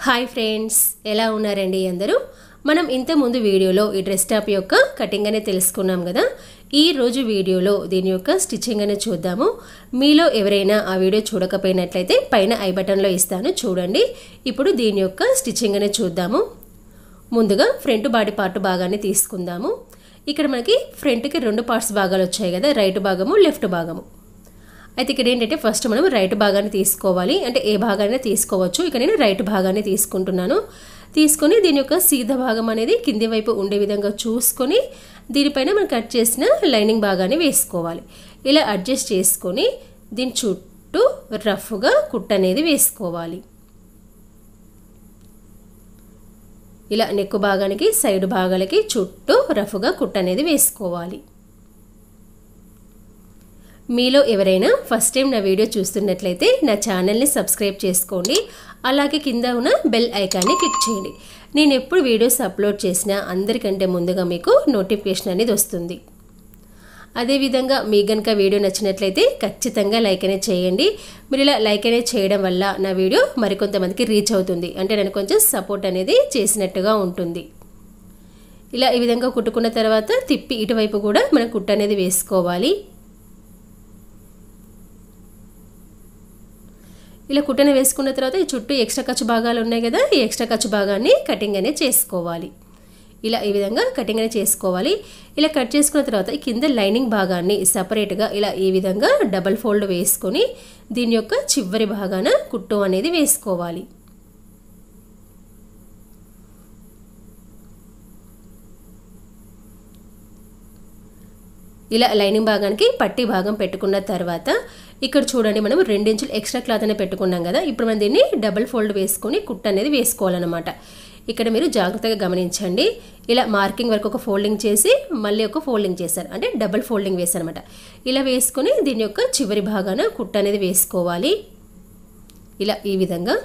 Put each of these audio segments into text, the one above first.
Hi friends, ఎలా ఉన్నారండి అందరూ? మనం ఇంత ముందు వీడియోలో ఈ డ్రెస్ టాప్ యొక్క కటింగ్ అనేది తెలుసుకున్నాం కదా. ఈ రోజు వీడియోలో దీని యొక్క స్టిచ్చింగ్ అనేది చూద్దాము. మీలో ఎవరైనా ఆ వీడియో చూడకపోయినట్లయితే పైన ఐ బటన్లో ఇస్తాను, చూడండి. ఇప్పుడు దీని యొక్క స్టిచ్చింగ్ అనేది చూద్దాము. ముందుగా ఫ్రంట్ బాడీ పార్ట్ భాగాన్ని తీసుకుందాము. ఇక్కడ మనకి ఫ్రంట్కి రెండు పార్ట్స్ భాగాలు వచ్చాయి కదా, రైట్ భాగము లెఫ్ట్ భాగము. అయితే ఇక్కడ ఏంటంటే ఫస్ట్ మనం రైట్ భాగాన్ని తీసుకోవాలి, అంటే ఏ భాగాన్ని తీసుకోవచ్చు. ఇక్కడ నేను రైట్ భాగాన్ని తీసుకుంటున్నాను. తీసుకొని దీని యొక్క సీదా భాగం అనేది కింది వైపు ఉండే విధంగా చూసుకొని దీనిపైన మనం కట్ చేసిన లైనింగ్ భాగాన్ని వేసుకోవాలి. ఇలా అడ్జస్ట్ చేసుకొని దీని చుట్టూ రఫ్గా కుట్ట అనేది వేసుకోవాలి. ఇలా నెక్ భాగానికి సైడ్ భాగాలకి చుట్టూ రఫ్గా కుట్ట అనేది వేసుకోవాలి. మీలో ఎవరైనా ఫస్ట్ టైం నా వీడియో చూస్తున్నట్లయితే నా ఛానల్ని సబ్స్క్రైబ్ చేసుకోండి. అలాగే కింద ఉన్న బెల్ ఐకాన్ని క్లిక్ చేయండి. నేను ఎప్పుడు వీడియోస్ అప్లోడ్ చేసినా అందరికంటే ముందుగా మీకు నోటిఫికేషన్ అనేది వస్తుంది. అదేవిధంగా మీ కనుక వీడియో నచ్చినట్లయితే ఖచ్చితంగా లైక్ అనేది చేయండి. మీరు ఇలా లైక్ అనేది చేయడం వల్ల నా వీడియో మరికొంతమందికి రీచ్ అవుతుంది, అంటే నేను కొంచెం సపోర్ట్ అనేది చేసినట్టుగా ఉంటుంది. ఇలా ఈ విధంగా కుట్టుకున్న తర్వాత తిప్పి ఇటువైపు కూడా మనం కుట్ట అనేది వేసుకోవాలి. ఇలా కుట్టను వేసుకున్న తర్వాత ఈ చుట్టూ ఎక్స్ట్రా ఖర్చు భాగాలు ఉన్నాయి కదా, ఈ ఎక్స్ట్రా ఖర్చు భాగాన్ని కటింగ్ అనేది చేసుకోవాలి. ఇలా ఈ విధంగా కటింగ్ అనేది చేసుకోవాలి. ఇలా కట్ చేసుకున్న తర్వాత ఈ కింద లైనింగ్ భాగాన్ని సపరేట్గా ఇలా ఈ విధంగా డబల్ ఫోల్డ్ వేసుకొని దీని యొక్క చివరి భాగాన కుట్టు అనేది వేసుకోవాలి. ఇలా లైనింగ్ భాగానికి పట్టీ భాగం పెట్టుకున్న తర్వాత ఇక్కడ చూడండి, మనం 2 ఇంచులు ఎక్స్ట్రా క్లాత్ అనేది పెట్టుకున్నాం కదా. ఇప్పుడు మనం దీన్ని డబుల్ ఫోల్డ్ వేసుకొని కుట్ట అనేది వేసుకోవాలన్నమాట. ఇక్కడ మీరు జాగ్రత్తగా గమనించండి. ఇలా మార్కింగ్ వరకు ఒక ఫోల్డింగ్ చేసి మళ్ళీ ఒక ఫోల్డింగ్ చేశారు, అంటే డబుల్ ఫోల్డింగ్ వేశారు అనమాట. ఇలా వేసుకొని దీని యొక్క చివరి భాగాన కుట్ట అనేది వేసుకోవాలి. ఇలా ఈ విధంగా.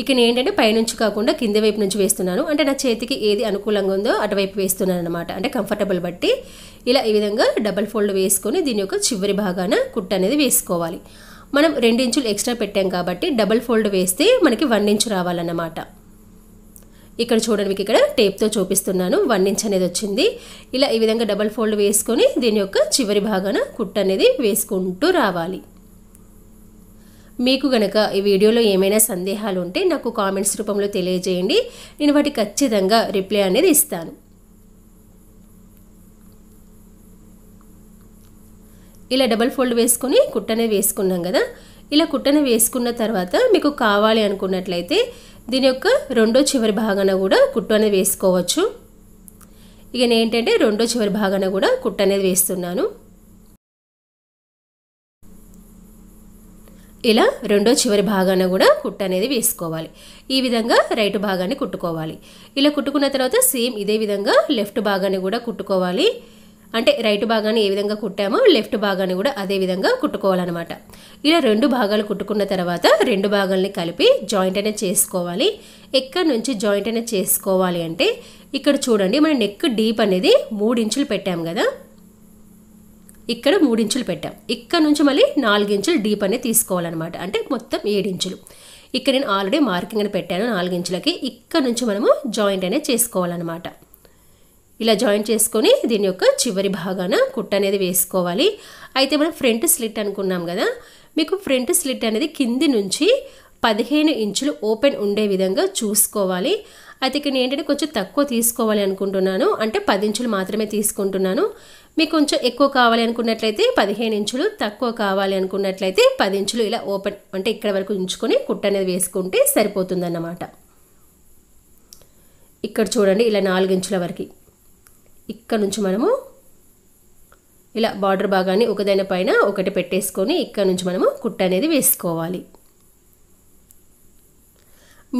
ఇక నేను ఏంటంటే పైనుంచి కాకుండా కింది వైపు నుంచి వేస్తున్నాను, అంటే నా చేతికి ఏది అనుకూలంగా ఉందో అటువైపు వేస్తున్నాను అనమాట, అంటే కంఫర్టబుల్ బట్టి. ఇలా ఈ విధంగా డబల్ ఫోల్డ్ వేసుకొని దీని యొక్క చివరి భాగాన కుట్ట అనేది వేసుకోవాలి. మనం 2 ఇంచులు ఎక్స్ట్రా పెట్టాం కాబట్టి డబల్ ఫోల్డ్ వేస్తే మనకి 1 ఇంచు రావాలన్నమాట. ఇక్కడ చూడండి, మీకు ఇక్కడ టేప్తో చూపిస్తున్నాను, 1 ఇంచ్ అనేది వచ్చింది. ఇలా ఈ విధంగా డబల్ ఫోల్డ్ వేసుకొని దీని యొక్క చివరి భాగాన కుట్ట అనేది వేసుకుంటూ రావాలి. మీకు గనక ఈ వీడియోలో ఏమైనా సందేహాలు ఉంటే నాకు కామెంట్స్ రూపంలో తెలియజేయండి, నేను వాటికి ఖచ్చితంగా రిప్లై అనేది ఇస్తాను. ఇలా డబల్ ఫోల్డ్ వేసుకొని కుట్టనే వేసుకున్నాం కదా. ఇలా కుట్టనే వేసుకున్న తర్వాత మీకు కావాలి అనుకున్నట్లయితే దీని యొక్క రెండో చివరి భాగాన కూడా కుట్టు అనేది వేసుకోవచ్చు. ఇక నేను ఏంటంటే రెండో చివరి భాగాన కూడా కుట్టు అనేది వేస్తున్నాను. ఇలా రెండో చివరి భాగాన కూడా కుట్ట అనేది వేసుకోవాలి. ఈ విధంగా రైట్ భాగాన్ని కుట్టుకోవాలి. ఇలా కుట్టుకున్న తర్వాత సేమ్ ఇదే విధంగా లెఫ్ట్ భాగాన్ని కూడా కుట్టుకోవాలి. అంటే రైట్ భాగాన్ని ఏ విధంగా కుట్టామో లెఫ్ట్ భాగాన్ని కూడా అదే విధంగా కుట్టుకోవాలన్నమాట. ఇలా 2 భాగాలు కుట్టుకున్న తర్వాత 2 భాగాల్ని కలిపి జాయింట్ అనేది చేసుకోవాలి. ఎక్కడి నుంచి జాయింట్ అనేది చేసుకోవాలి అంటే ఇక్కడ చూడండి, మన నెక్ డీప్ అనేది 3 ఇంచులు పెట్టాం కదా. ఇక్కడ 3 ఇంచులు పెట్టాం. ఇక్కడ నుంచి మళ్ళీ 4 ఇంచులు డీప్ అనేది తీసుకోవాలన్నమాట, అంటే మొత్తం 7 ఇంచులు. ఇక్కడ నేను ఆల్రెడీ మార్కింగ్ అని పెట్టాను 4 ఇంచులకి. ఇక్కడ నుంచి మనము జాయింట్ అనేది చేసుకోవాలన్నమాట. ఇలా జాయింట్ చేసుకొని దీని యొక్క చివరి భాగాన కుట్ట అనేది వేసుకోవాలి. అయితే మనం ఫ్రంట్ స్లిట్ అనుకున్నాం కదా, మీకు ఫ్రంట్ స్లిట్ అనేది కింది నుంచి 15 ఇంచులు ఓపెన్ ఉండే విధంగా చూసుకోవాలి. అయితే ఇక్కడ ఏంటంటే కొంచెం తక్కువ తీసుకోవాలి అనుకుంటున్నాను, అంటే 10 ఇంచులు మాత్రమే తీసుకుంటున్నాను. మీకు కొంచెం ఎక్కువ కావాలి అనుకున్నట్లయితే 15 ఇంచులు, తక్కువ కావాలి అనుకున్నట్లయితే 10 ఇంచులు ఇలా ఓపెన్, అంటే ఇక్కడ వరకు ఉంచుకొని కుట్ట అనేది వేసుకుంటే సరిపోతుందన్నమాట. ఇక్కడ చూడండి, ఇలా 4 ఇంచుల వరకు ఇక్కడ నుంచి మనము ఇలా బార్డర్ భాగాన్ని ఒకదాని పైన ఒకటి పెట్టేసుకొని ఇక్కడ నుంచి మనము కుట్ట అనేది వేసుకోవాలి.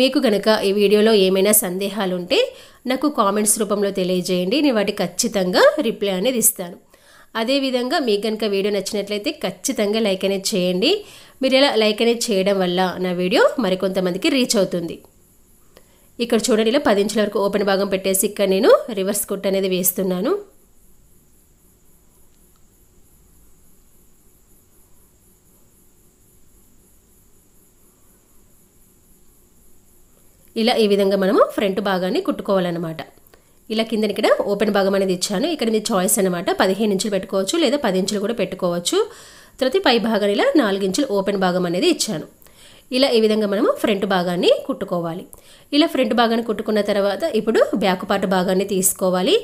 మీకు గనక ఈ వీడియోలో ఏమైనా సందేహాలు ఉంటే నాకు కామెంట్స్ రూపంలో తెలియజేయండి, నేను వాటికి ఖచ్చితంగా రిప్లై అనేది ఇస్తాను. అదేవిధంగా మీకు కనుక వీడియో నచ్చినట్లయితే ఖచ్చితంగా లైక్ అనేది చేయండి. మీరు ఇలా లైక్ అనేది చేయడం వల్ల నా వీడియో మరికొంతమందికి రీచ్ అవుతుంది. ఇక్కడ చూడండి, ఇలా 10 ఇంచుల వరకు ఓపెన్ భాగం పెట్టేసి ఇక్కడ నేను రివర్స్ కుట్ట అనేది వేస్తున్నాను. ఇలా ఈ విధంగా మనము ఫ్రంట్ భాగాన్ని కుట్టుకోవాలన్నమాట. ఇలా కిందని ఇక్కడ ఓపెన్ భాగం అనేది ఇచ్చాను. ఇక్కడ మీ చాయిస్ అనమాట. 15 ఇంచులు పెట్టుకోవచ్చు లేదా 10 ఇంచులు కూడా పెట్టుకోవచ్చు. తర్వాత పై భాగాన్ని ఇలా 4 ఇంచులు ఓపెన్ భాగం అనేది ఇచ్చాను. ఇలా ఈ విధంగా మనము ఫ్రంట్ భాగాన్ని కుట్టుకోవాలి. ఇలా ఫ్రంట్ భాగాన్ని కుట్టుకున్న తర్వాత ఇప్పుడు బ్యాక్ పార్ట్ భాగాన్ని తీసుకోవాలి.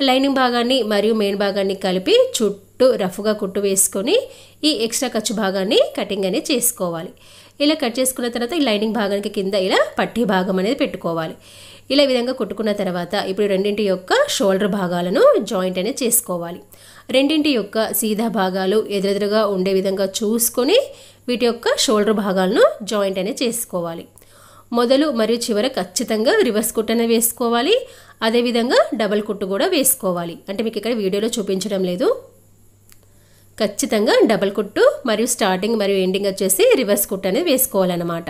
లైనింగ్ భాగాన్ని మరియు మెయిన్ భాగాన్ని కలిపి చుట్టూ రఫ్గా కుట్టు వేసుకొని ఈ ఎక్స్ట్రా ఖర్చు భాగాన్ని కటింగ్ అనేది చేసుకోవాలి. ఇలా కట్ చేసుకున్న తర్వాత ఈ లైనింగ్ భాగానికి కింద ఇలా పట్టీ భాగం అనేది పెట్టుకోవాలి. ఇలా ఈ విధంగా కుట్టుకున్న తర్వాత ఇప్పుడు రెండింటి యొక్క షోల్డర్ భాగాలను జాయింట్ అనేది చేసుకోవాలి. రెండింటి యొక్క సీదా భాగాలు ఎదురెదురుగా ఉండే విధంగా చూసుకొని వీటి యొక్క షోల్డర్ భాగాలను జాయింట్ అనేది చేసుకోవాలి. మొదలు మరియు చివర ఖచ్చితంగా రివర్స్ కుట్టు అనేది వేసుకోవాలి. అదేవిధంగా డబల్ కుట్టు కూడా వేసుకోవాలి. అంటే మీకు ఇక్కడ వీడియోలో చూపించడం లేదు. ఖచ్చితంగా డబల్ కుట్టు మరియు స్టార్టింగ్ మరియు ఎండింగ్ వచ్చేసి రివర్స్ కుట్టు అనేది వేసుకోవాలన్నమాట.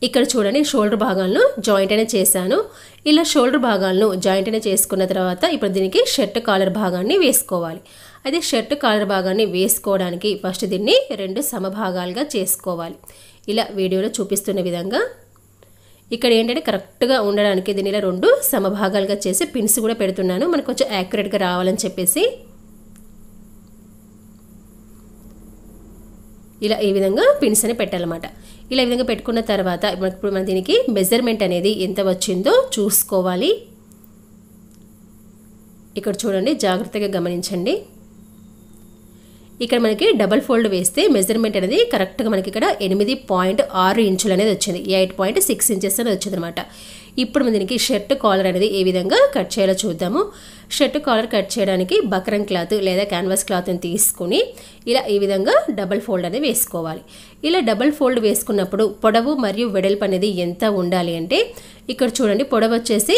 ఇక్కడ చూడండి షోల్డర్ భాగాలను జాయింట్ అనేది చేశాను. ఇలా షోల్డర్ భాగాలను జాయింట్ అనేది చేసుకున్న తర్వాత ఇప్పుడు దీనికి షర్ట్ కాలర్ భాగాన్ని వేసుకోవాలి. అయితే షర్ట్ కాలర్ భాగాన్ని వేసుకోవడానికి ఫస్ట్ దీన్ని 2 సమభాగాలుగా చేసుకోవాలి. ఇలా వీడియోలో చూపిస్తున్న విధంగా ఇక్కడ ఏంటంటే కరెక్ట్గా ఉండడానికి దీన్ని ఇలా 2 సమభాగాలుగా చేసి పిన్స్ కూడా పెడుతున్నాను. మనకు కొంచెం యాక్యురేట్గా రావాలని చెప్పేసి ఇలా ఈ విధంగా పిన్స్ అని పెట్టాలన్నమాట. ఇలా ఈ విధంగా పెట్టుకున్న తర్వాత ఇప్పుడు మన దీనికి మెజర్మెంట్ అనేది ఎంత వచ్చిందో చూసుకోవాలి. ఇక్కడ చూడండి, జాగ్రత్తగా గమనించండి. ఇక్కడ మనకి డబల్ ఫోల్డ్ వేస్తే మెజర్మెంట్ అనేది కరెక్ట్గా మనకి ఇక్కడ 8.6 ఇంచులు అనేది వచ్చింది. 8.6 ఇంచెస్ అనేది వచ్చింది అనమాట. ఇప్పుడు మన దీనికి షర్ట్ కాలర్ అనేది ఏ విధంగా కట్ చేయాలో చూద్దాము. షర్ట్ కాలర్ కట్ చేయడానికి బక్రం క్లాత్ లేదా క్యాన్వాస్ క్లాత్ని తీసుకుని ఇలా ఈ విధంగా డబల్ ఫోల్డ్ అనేది వేసుకోవాలి. ఇలా డబల్ ఫోల్డ్ వేసుకున్నప్పుడు పొడవు మరియు వెడల్పు అనేది ఎంత ఉండాలి అంటే ఇక్కడ చూడండి, పొడవు వచ్చేసి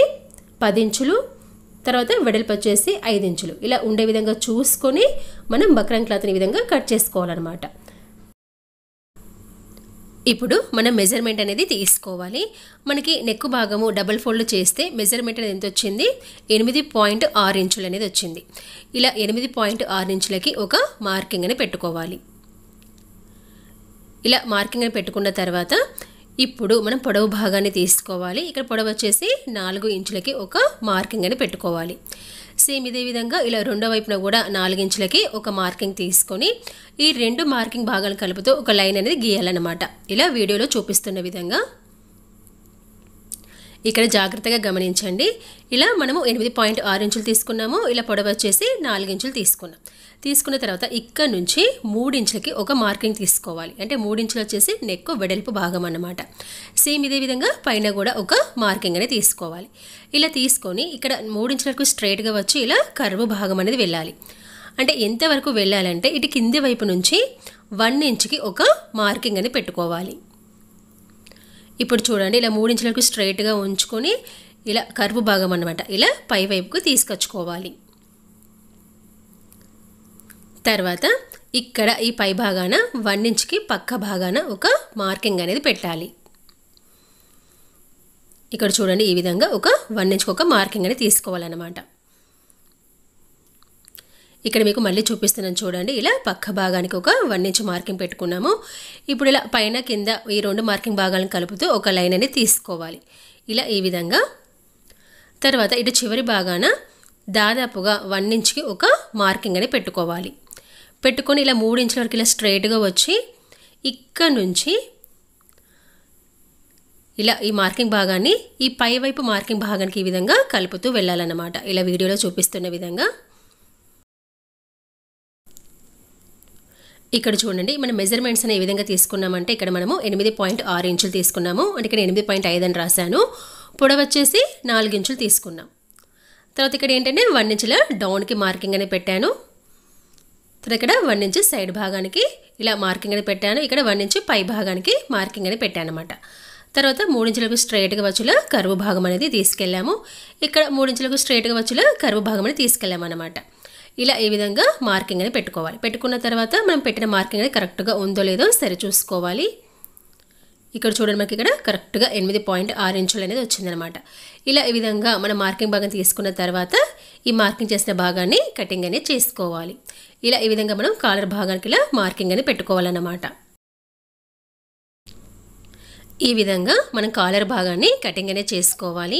10 ఇంచులు, తర్వాత వెడల్పు వచ్చేసి 5 ఇంచులు ఇలా ఉండే విధంగా చూసుకొని మనం బక్రం క్లాత్ని ఈ విధంగా కట్ చేసుకోవాలన్నమాట. ఇప్పుడు మనం మెజర్మెంట్ అనేది తీసుకోవాలి. మనకి నెక్ భాగము డబల్ ఫోల్డ్ చేస్తే మెజర్మెంట్ అనేది ఎంత వచ్చింది? 8.6 ఇంచులు అనేది వచ్చింది. ఇలా 8.6 ఇంచులకి ఒక మార్కింగ్ అని పెట్టుకోవాలి. ఇలా మార్కింగ్ అని పెట్టుకున్న తర్వాత ఇప్పుడు మనం పొడవు భాగాన్ని తీసుకోవాలి. ఇక్కడ పొడవు వచ్చేసి 4 ఇంచులకి ఒక మార్కింగ్ అని పెట్టుకోవాలి. సేమ్ ఇదే విధంగా ఇలా రెండో వైపున కూడా 4 ఇంచులకి ఒక మార్కింగ్ తీసుకొని ఈ 2 మార్కింగ్ భాగాలు కలుపుతూ ఒక లైన్ అనేది గీయాలన్నమాట. ఇలా వీడియోలో చూపిస్తున్న విధంగా ఇక్కడ జాగ్రత్తగా గమనించండి. ఇలా మనము 8.6 ఇంచులు తీసుకున్నాము. ఇలా పొడవు వచ్చేసి 4 ఇంచులు తీసుకున్నాం. తీసుకున్న తర్వాత ఇక్కడ నుంచి 3 ఇంచులకి ఒక మార్కింగ్ తీసుకోవాలి. అంటే 3 ఇంచులు వచ్చేసి నెక్ వెడల్పు భాగం అన్నమాట. సేమ్ ఇదే విధంగా పైన కూడా ఒక మార్కింగ్ అనేది తీసుకోవాలి. ఇలా తీసుకొని ఇక్కడ 3 ఇంచులకు స్ట్రైట్గా వచ్చి ఇలా కర్వ్ భాగం అనేది వెళ్ళాలి. అంటే ఎంతవరకు వెళ్ళాలంటే ఇటు కింది వైపు నుంచి 1 ఇంచుకి ఒక మార్కింగ్ అని పెట్టుకోవాలి. ఇప్పుడు చూడండి, ఇలా 3 ఇంచులకు స్ట్రైట్గా ఉంచుకొని ఇలా కర్వ్ భాగం అన్నమాట ఇలా పై వైపుకు తీసుకొచ్చుకోవాలి. తర్వాత ఇక్కడ ఈ పై భాగాన 1 ఇంచుకి పక్క భాగాన ఒక మార్కింగ్ అనేది పెట్టాలి. ఇక్కడ చూడండి, ఈ విధంగా ఒక 1 ఇంచుకి ఒక మార్కింగ్ అనేది తీసుకోవాలన్నమాట. ఇక్కడ మీకు మళ్ళీ చూపిస్తున్నాను చూడండి. ఇలా పక్క భాగానికి ఒక 1 ఇంచ్ మార్కింగ్ పెట్టుకున్నాము. ఇప్పుడు ఇలా పైన కింద ఈ 2 మార్కింగ్ భాగాలను కలుపుతూ ఒక లైన్ అనేది తీసుకోవాలి. ఇలా ఈ విధంగా. తర్వాత ఇటు చివరి భాగాన దాదాపుగా 1 ఇంచ్కి ఒక మార్కింగ్ అనేది పెట్టుకోవాలి. పెట్టుకొని ఇలా 3 ఇంచుల వరకు ఇలా స్ట్రైట్గా వచ్చి ఇక్కడ నుంచి ఇలా ఈ మార్కింగ్ భాగాన్ని ఈ పై వైపు మార్కింగ్ భాగానికి ఈ విధంగా కలుపుతూ వెళ్ళాలన్నమాట. ఇలా వీడియోలో చూపిస్తున్న విధంగా. ఇక్కడ చూడండి, మన మెజర్మెంట్స్ అనే ఏ విధంగా తీసుకున్నామంటే ఇక్కడ మనము 8.6 ఇంచులు తీసుకున్నాము. అంటే ఇక్కడ 8.5 అని రాశాను. పొడవు వచ్చేసి 4 ఇంచులు తీసుకున్నాం. తర్వాత ఇక్కడ ఏంటంటే 1 ఇంచుల డౌన్కి మార్కింగ్ అనేది పెట్టాను. తర్వాత ఇక్కడ 1 ఇంచ్ సైడ్ భాగానికి ఇలా మార్కింగ్ అనేది పెట్టాను. ఇక్కడ 1 ఇంచ్ పై భాగానికి మార్కింగ్ అనేది పెట్టాను అనమాట. తర్వాత 3 ఇంచులకు స్ట్రైట్గా వచ్చేలా కర్వ్ భాగం అనేది తీసుకెళ్ళాము. ఇక్కడ 3 ఇంచులకు స్ట్రైట్గా వచ్చేలా కర్వ్ భాగం అనేది తీసుకెళ్ళాము అనమాట. ఇలా ఈ విధంగా మార్కింగ్ అనేది పెట్టుకోవాలి. పెట్టుకున్న తర్వాత మనం పెట్టిన మార్కింగ్ అనేది కరెక్ట్గా ఉందో లేదో సరి చూసుకోవాలి. ఇక్కడ చూడండి, మనకి ఇక్కడ కరెక్ట్గా 8.6 ఇంచులు అనేది వచ్చిందనమాట. ఇలా ఈ విధంగా మనం మార్కింగ్ భాగం తీసుకున్న తర్వాత ఈ మార్కింగ్ చేసిన భాగాన్ని కటింగ్ అనేది చేసుకోవాలి. ఇలా ఈ విధంగా మనం కాలర్ భాగానికి ఇలా మార్కింగ్ అని పెట్టుకోవాలన్నమాట. ఈ విధంగా మనం కాలర్ భాగాన్ని కటింగ్ అనేది చేసుకోవాలి.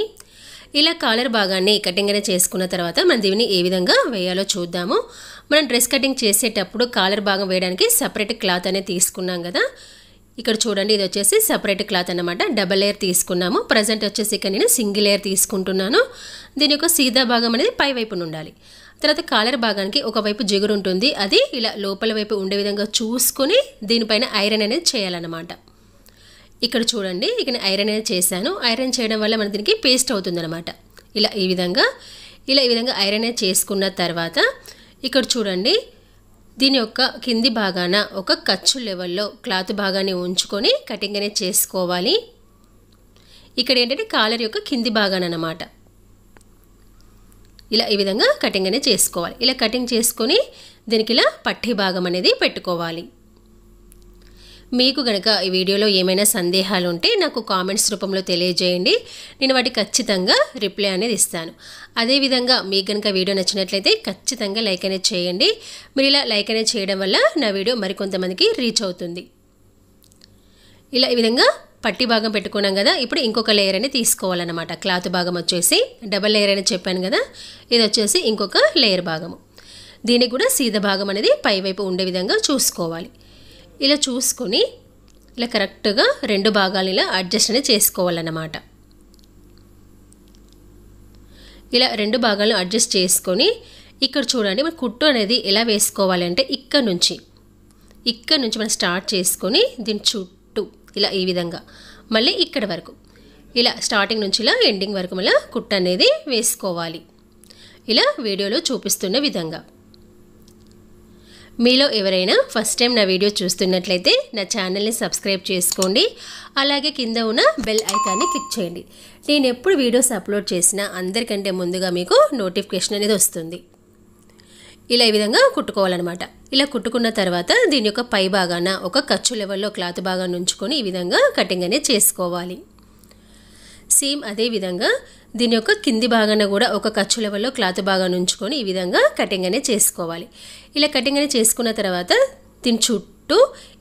ఇలా కాలర్ భాగాన్ని కటింగ్ అనేది చేసుకున్న తర్వాత మనం దీన్ని ఏ విధంగా వేయాలో చూద్దాము. మనం డ్రెస్ కటింగ్ చేసేటప్పుడు కాలర్ భాగం వేయడానికి సపరేట్ క్లాత్ అనేది తీసుకున్నాం కదా. ఇక్కడ చూడండి, ఇది వచ్చేసి సపరేట్ క్లాత్ అన్నమాట. డబల్ లేయర్ తీసుకున్నాము. ప్రజెంట్ వచ్చేసి ఇక్కడ నేను సింగిల్ లేయర్ తీసుకుంటున్నాను. దీని యొక్క సీదా భాగం అనేది పై వైపున ఉండాలి. తర్వాత కాలర్ భాగానికి ఒకవైపు జిగురు ఉంటుంది, అది ఇలా లోపల వైపు ఉండే విధంగా చూసుకొని దీనిపైన ఐరన్ అనేది చేయాలన్నమాట. ఇక్కడ చూడండి, ఇక్కడ ఐరన్ అనేది చేశాను. ఐరన్ చేయడం వల్ల మన దీనికి పేస్ట్ అవుతుందన్నమాట. ఈ విధంగా ఐరన్ అనేది చేసుకున్న తర్వాత ఇక్కడ చూడండి, దీని యొక్క కింది భాగాన ఒక ఖర్చు లెవెల్లో క్లాత్ భాగాన్ని ఉంచుకొని కటింగ్ అనేది చేసుకోవాలి. ఇక్కడ ఏంటంటే కాలర్ యొక్క కింది భాగాన అన్నమాట. ఈ విధంగా కటింగ్ అనేది చేసుకోవాలి. ఇలా కటింగ్ చేసుకొని దీనికి ఇలా పట్టీ భాగం అనేది పెట్టుకోవాలి. మీకు గనక ఈ వీడియోలో ఏమైనా సందేహాలు ఉంటే నాకు కామెంట్స్ రూపంలో తెలియజేయండి. నేను వాటికి ఖచ్చితంగా రిప్లై అనేది ఇస్తాను. అదేవిధంగా మీకు గనక వీడియో నచ్చినట్లయితే ఖచ్చితంగా లైక్ అనేది చేయండి. మీరు ఇలా లైక్ అనేది చేయడం వల్ల నా వీడియో మరికొంతమందికి రీచ్ అవుతుంది. ఈ విధంగా పట్టీ భాగం పెట్టుకున్నాం కదా. ఇప్పుడు ఇంకొక లేయర్ అనేది తీసుకోవాలన్నమాట. క్లాత్ భాగం వచ్చేసి డబల్ లేయర్ అని చెప్పాను కదా, ఇది వచ్చేసి ఇంకొక లేయర్ భాగము. దీనికి కూడా సీదా భాగం అనేది పైవైపు ఉండే విధంగా చూసుకోవాలి. ఇలా చూసుకొని ఇలా కరెక్ట్గా రెండు భాగాలు ఇలా అడ్జస్ట్ అనేది చేసుకోవాలన్నమాట. ఇలా రెండు భాగాలను అడ్జస్ట్ చేసుకొని ఇక్కడ చూడండి, మన కుట్టు అనేది ఎలా వేసుకోవాలి అంటే ఇక్కడ నుంచి మనం స్టార్ట్ చేసుకొని దీని చుట్టూ ఈ విధంగా మళ్ళీ ఇక్కడ వరకు ఇలా స్టార్టింగ్ నుంచి ఇలా ఎండింగ్ వరకు మళ్ళీ కుట్టు అనేది వేసుకోవాలి. ఇలా వీడియోలో చూపిస్తున్న విధంగా. మీలో ఎవరైనా ఫస్ట్ టైం నా వీడియో చూస్తున్నట్లయితే నా ఛానల్ని సబ్స్క్రైబ్ చేసుకోండి. అలాగే కింద ఉన్న బెల్ ఐకాన్ని క్లిక్ చేయండి. నేను ఎప్పుడు వీడియోస్ అప్లోడ్ చేసినా అందరికంటే ముందుగా మీకు నోటిఫికేషన్ అనేది వస్తుంది. ఈ విధంగా కుట్టుకోవాలన్నమాట. ఇలా కుట్టుకున్న తర్వాత దీని యొక్క పై భాగాన ఒక ఖర్చు లెవెల్లో క్లాత్ భాగాన్ని ఉంచుకొని ఈ విధంగా కటింగ్ అనేది చేసుకోవాలి. సేమ్ అదే విధంగా దీని యొక్క కింది భాగాన కూడా ఒక ఖర్చు లెవెల్లో క్లాత్ భాగాన్ని ఉంచుకొని ఈ విధంగా కటింగ్ అనేది చేసుకోవాలి. ఇలా కటింగ్ అనేది చేసుకున్న తర్వాత దీని చుట్టూ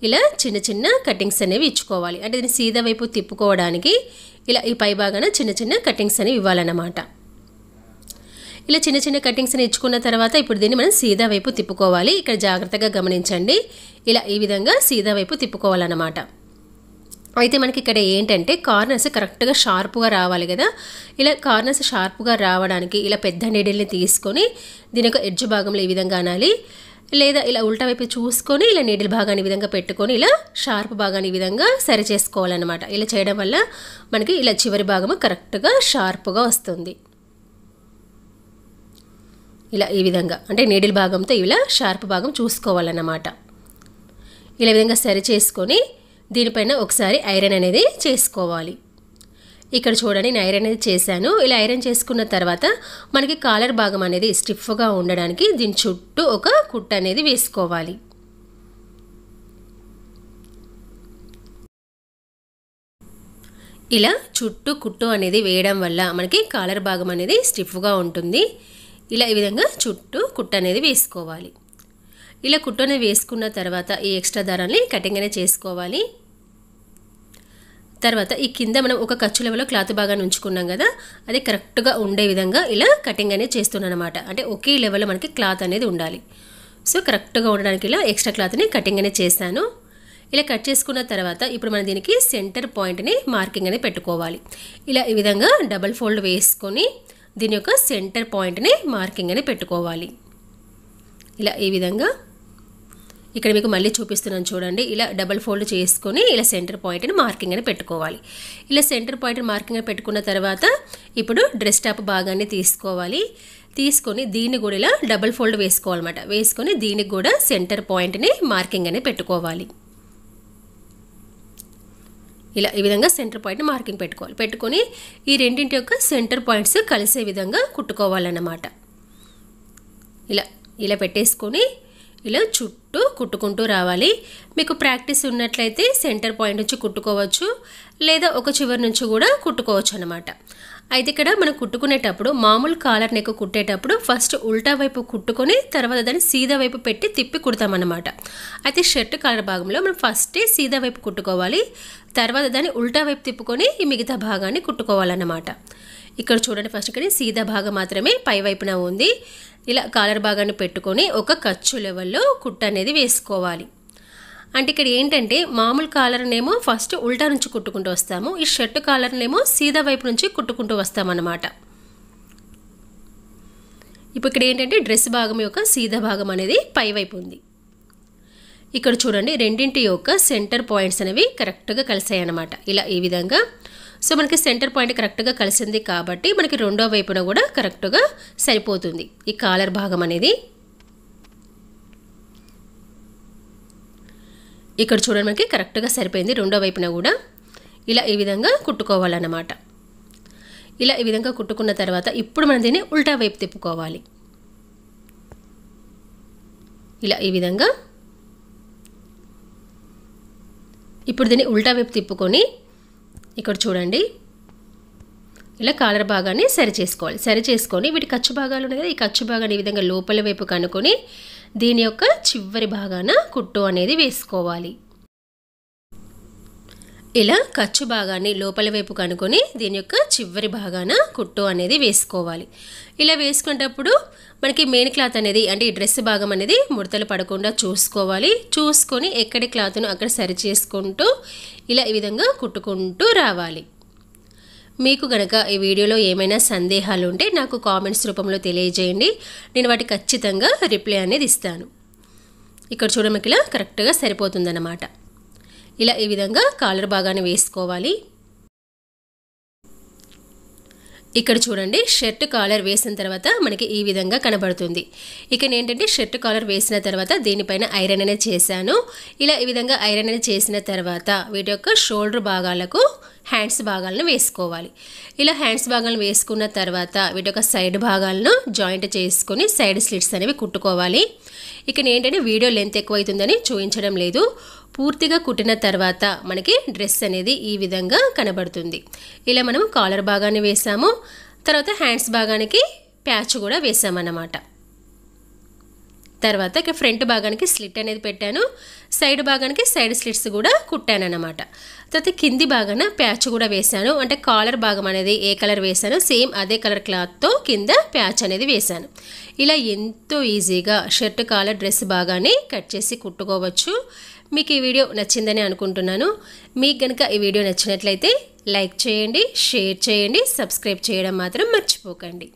ఇలా చిన్న చిన్న కటింగ్స్ అనేవి ఇచ్చుకోవాలి. అంటే దీన్ని సీదా వైపు తిప్పుకోవడానికి ఈ పై భాగాన చిన్న చిన్న కటింగ్స్ అనేవి ఇవ్వాలన్నమాట. ఇలా చిన్న చిన్న కటింగ్స్ అని ఇచ్చుకున్న తర్వాత ఇప్పుడు దీన్ని మనం సీదా వైపు తిప్పుకోవాలి. ఇక్కడ జాగ్రత్తగా గమనించండి, ఈ విధంగా సీదా వైపు తిప్పుకోవాలన్నమాట. అయితే మనకి ఇక్కడ ఏంటంటే కార్నర్స్ కరెక్ట్గా షార్ప్గా రావాలి కదా. ఇలా కార్నర్స్ షార్ప్గా రావడానికి ఇలా పెద్ద నీడిల్ని తీసుకొని దీని యొక్క ఎడ్జ్ భాగంలో ఈ విధంగా అనాలి. లేదా ఇలా ఉల్టా వైపు చూసుకొని ఇలా నీడిల్ భాగాన్ని ఈ విధంగా పెట్టుకొని ఇలా షార్ప్ భాగాన్ని ఈ విధంగా సరి చేసుకోవాలన్నమాట. ఇలా చేయడం వల్ల మనకి ఇలా చివరి భాగము కరెక్ట్గా షార్ప్గా వస్తుంది. ఈ విధంగా అంటే నీడిల్ భాగంతో ఇలా షార్ప్ భాగం చూసుకోవాలన్నమాట. ఇలా విధంగా సరి చేసుకొని దీనిపైన ఒకసారి ఐరన్ అనేది చేసుకోవాలి. ఇక్కడ చూడండి, నేను ఐరన్ అనేది చేశాను. ఇలా ఐరన్ చేసుకున్న తర్వాత మనకి కాలర్ భాగం అనేది స్టిఫ్గా ఉండడానికి దీని చుట్టూ ఒక కుట్టు అనేది వేసుకోవాలి. ఇలా చుట్టూ కుట్టు అనేది వేయడం వల్ల మనకి కాలర్ భాగం అనేది స్టిఫ్గా ఉంటుంది. ఈ విధంగా చుట్టూ కుట్టు అనేది వేసుకోవాలి. ఇలా కుట్టు అనేది వేసుకున్న తర్వాత ఈ ఎక్స్ట్రా దారాన్ని కటింగ్ అనేది చేసుకోవాలి. తర్వాత ఈ కింద మనం ఒక ఖర్చు లెవెల్లో క్లాత్ భాగాన్ని ఉంచుకున్నాం కదా, అది కరెక్ట్గా ఉండే విధంగా ఇలా కటింగ్ అనేది చేస్తున్నాను అనమాట. అంటే ఒకే లెవెల్లో మనకి క్లాత్ అనేది ఉండాలి. సో కరెక్ట్గా ఉండడానికి ఇలా ఎక్స్ట్రా క్లాత్ని కటింగ్ అనేది చేశాను. ఇలా కట్ చేసుకున్న తర్వాత ఇప్పుడు మనం దీనికి సెంటర్ పాయింట్ని మార్కింగ్ అనేది పెట్టుకోవాలి. ఈ విధంగా డబల్ ఫోల్డ్ వేసుకొని దీని యొక్క సెంటర్ పాయింట్ని మార్కింగ్ అని పెట్టుకోవాలి. ఈ విధంగా ఇక్కడ మీకు మళ్ళీ చూపిస్తున్నాను చూడండి. ఇలా డబల్ ఫోల్డ్ చేసుకొని ఇలా సెంటర్ పాయింట్ని మార్కింగ్ అని పెట్టుకోవాలి. ఇలా సెంటర్ పాయింట్ మార్కింగ్ అని పెట్టుకున్న తర్వాత ఇప్పుడు డ్రెస్ టాప్ భాగాన్ని తీసుకోవాలి. తీసుకొని దీన్ని కూడా ఇలా డబల్ ఫోల్డ్ వేసుకోవాలన్నమాట. వేసుకొని దీనికి కూడా సెంటర్ పాయింట్ని మార్కింగ్ అని పెట్టుకోవాలి. ఈ విధంగా సెంటర్ పాయింట్ మార్కింగ్ పెట్టుకోవాలి. పెట్టుకొని ఈ రెండింటి యొక్క సెంటర్ పాయింట్స్ కలిసే విధంగా కుట్టుకోవాలన్నమాట. ఇలా పెట్టేసుకొని ఇలా చుట్టూ కుట్టుకుంటూ రావాలి. మీకు ప్రాక్టీస్ ఉన్నట్లయితే సెంటర్ పాయింట్ నుంచి కుట్టుకోవచ్చు, లేదా ఒక చివరి నుంచి కూడా కుట్టుకోవచ్చు అన్నమాట. అయితే ఇక్కడ మనం కుట్టుకునేటప్పుడు మామూలు కాలర్ నెక్ కుట్టేటప్పుడు ఫస్ట్ ఉల్టా వైపు కుట్టుకొని తర్వాత దాన్ని సీదా వైపు పెట్టి తిప్పి కుడతామన్నమాట. అయితే షర్ట్ కాలర్ భాగంలో మనం ఫస్టే సీదా వైపు కుట్టుకోవాలి, తర్వాత దాన్ని ఉల్టా వైపు తిప్పుకొని ఈ మిగతా భాగాన్ని కుట్టుకోవాలన్నమాట. ఇక్కడ చూడండి, ఫస్ట్ ఇక్కడ సీదా భాగం మాత్రమే పై వైపున ఉంది. ఇలా కాలర్ భాగాన్ని పెట్టుకొని ఒక ఖర్చు లెవెల్లో కుట్టు అనేది వేసుకోవాలి. అంటే ఇక్కడ ఏంటంటే మామూలు కాలర్నేమో ఫస్ట్ ఉల్టా నుంచి కుట్టుకుంటూ వస్తాము, ఈ షర్ట్ కాలర్నేమో సీదా వైపు నుంచి కుట్టుకుంటూ వస్తామన్నమాట. ఇప్పుడు ఇక్కడ ఏంటంటే డ్రెస్ భాగం యొక్క సీదా భాగం అనేది పై వైపు ఉంది. ఇక్కడ చూడండి, రెండింటి యొక్క సెంటర్ పాయింట్స్ అనేవి కరెక్ట్గా కలిసాయి అన్నమాట. ఇలా ఈ విధంగా. సో మనకి సెంటర్ పాయింట్ కరెక్ట్గా కలిసింది కాబట్టి మనకి రెండో వైపున కూడా కరెక్ట్గా సరిపోతుంది ఈ కాలర్ భాగం అనేది. ఇక్కడ చూడండి, మనకి కరెక్ట్గా సరిపోయింది రెండో వైపున కూడా. ఇలా ఈ విధంగా కుట్టుకోవాలన్నమాట. ఇలా ఈ విధంగా కుట్టుకున్న తర్వాత ఇప్పుడు మనం దీన్ని ఉల్టా వైపు తిప్పుకోవాలి. ఇలా ఈ విధంగా. ఇప్పుడు దీన్ని ఉల్టా వైపు తిప్పుకొని ఇక్కడ చూడండి, ఇలా కాలర్ భాగాన్ని సరి చేసుకోవాలి. సరి చేసుకొని వీటి ఖర్చు భాగాలు ఉన్నాయి కదా, ఈ ఖర్చు భాగాన్ని ఈ విధంగా లోపల వైపు కనుక్కొని దీని యొక్క చివరి భాగాన కుట్టు అనేది వేసుకోవాలి. ఇలా ఖర్చు భాగాన్ని లోపల వైపు కనుక్కొని దీని యొక్క చివరి భాగాన కుట్టు అనేది వేసుకోవాలి. ఇలా వేసుకునేటప్పుడు మనకి మెయిన్ క్లాత్ అనేది అంటే ఈ డ్రెస్ భాగం అనేది ముడతలు పడకుండా చూసుకోవాలి. చూసుకొని ఎక్కడి క్లాత్ను అక్కడ సరి చేసుకుంటూ ఇలా ఈ విధంగా కుట్టుకుంటూ రావాలి. మీకు గనక ఈ వీడియోలో ఏమైనా సందేహాలు ఉంటే నాకు కామెంట్స్ రూపంలో తెలియజేయండి, నేను వాటికి ఖచ్చితంగా రిప్లై అనేది ఇస్తాను. ఇక్కడ చూడడానికి ఇలా కరెక్ట్గా సరిపోతుందన్నమాట. ఇలా ఈ విధంగా కాలర్ భాగాన్ని వేసుకోవాలి. ఇక్కడ చూడండి, షర్ట్ కాలర్ వేసిన తర్వాత మనకి ఈ విధంగా కనబడుతుంది. ఇక ఏంటంటే షర్ట్ కాలర్ వేసిన తర్వాత దీనిపైన ఐరన్ అనేది చేశాను. ఇలా ఈ విధంగా ఐరన్ అనేది చేసిన తర్వాత వీటి యొక్క షోల్డర్ భాగాలకు హ్యాండ్స్ భాగాలను వేసుకోవాలి. ఇలా హ్యాండ్స్ భాగాలను వేసుకున్న తర్వాత వీటి యొక్క సైడ్ భాగాలను జాయింట్ చేసుకొని సైడ్ స్లిట్స్ అనేవి కుట్టుకోవాలి. ఇక ఏంటంటే వీడియో లెంత్ ఎక్కువ అవుతుందని చూపించడం లేదు. పూర్తిగా కుట్టిన తర్వాత మనకి డ్రెస్ అనేది ఈ విధంగా కనబడుతుంది. ఇలా మనం కాలర్ భాగాన్ని వేసాము, తర్వాత హ్యాండ్స్ భాగానికి ప్యాచ్ కూడా వేసామన్నమాట. తర్వాత ఇక ఫ్రంట్ భాగానికి స్లిట్ అనేది పెట్టాను, సైడ్ భాగానికి సైడ్ స్లిట్స్ కూడా కుట్టాను అన్నమాట. తర్వాత కింది భాగాన ప్యాచ్ కూడా వేశాను. అంటే కాలర్ భాగం అనేది ఏ కలర్ వేశానో సేమ్ అదే కలర్ క్లాత్తో కింద ప్యాచ్ అనేది వేశాను. ఇలా ఎంతో ఈజీగా షర్ట్ కాలర్ డ్రెస్ భాగాన్ని కట్ చేసి కుట్టుకోవచ్చు. మీకు ఈ వీడియో నచ్చిందని అనుకుంటున్నాను. మీకు కనుక ఈ వీడియో నచ్చినట్లయితే లైక్ చేయండి, షేర్ చేయండి, సబ్స్క్రైబ్ చేయడం మాత్రం మర్చిపోకండి.